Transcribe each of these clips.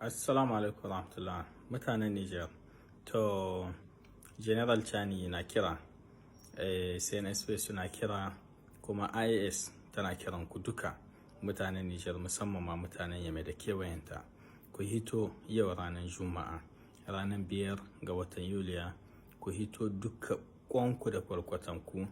Assalamu alaikum rahmatullah mutanen Niger. To General Chani na kira, CNSP suna kira, kuma IAS tana kiran ku duka mutanen Niger, musamman ma mutanen Yame da kewayenta. Ku hito yau ranar Juma'a, ranar 5 ga watan Yuliya, ku hito duka kwanku da kwarkwatanku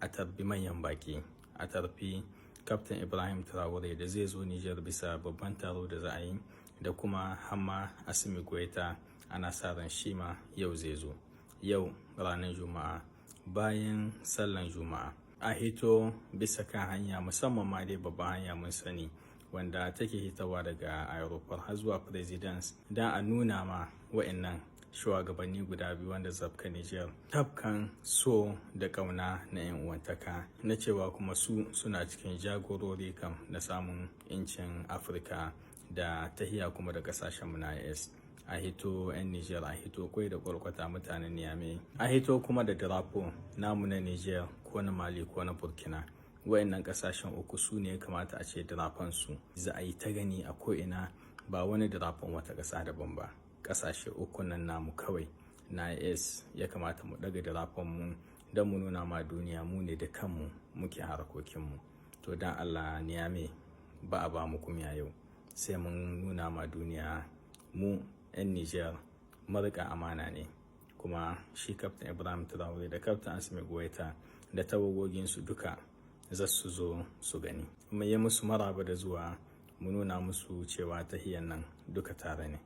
a tarbi manyan baki, a tarbi Captain Ibrahim Traore da zai zo Niger bisa babban taro da za a yi, da kuma Hamma Assimi Goita ana sa ran shi ma yau zai zo. Yau ranar Juma'a bayan sallan Juma'a a hito bisa kan hanya, musamman ma dai babban hanya mun sani wanda take hitawa daga aeroport har zuwa Presidence, don a nuna ma wa'annan shugabanni guda biyu wanda zabka Niger tafkan so da kauna na 'yan uwantaka, na cewa kuma su suna cikin jagorori kam na samun incin Afirka da tahiya kuma da kasashen mu na IS. A hito 'yan Niger, a hito kwai da kwarkwata mutanen Niamey, a hito kuma da drapo namu na Niger ko na Mali ko na Burkina. Wayannan kasashen uku su ne kamata a ce drapon su za a yi ta gani a ko'ina, ba wani drapon wata ƙasa daban ba. Kasashe uku nan namu kawai na IS ya kamata mu daga drapon mu don mu nuna ma duniya mu ne da kanmu muke harkokinmu. To dan Allah Niamey ba a ba mu kumya yau, sai mun nuna ma duniya mu 'yan Niger marika amana ne, kuma shi Captain Ibrahim Traore da Captain Assimi Goita da tawagoginsu duka za su zo su gani. Kuma yi musu maraba da zuwa, mu nuna musu cewa tahiyan nan duka tare ne.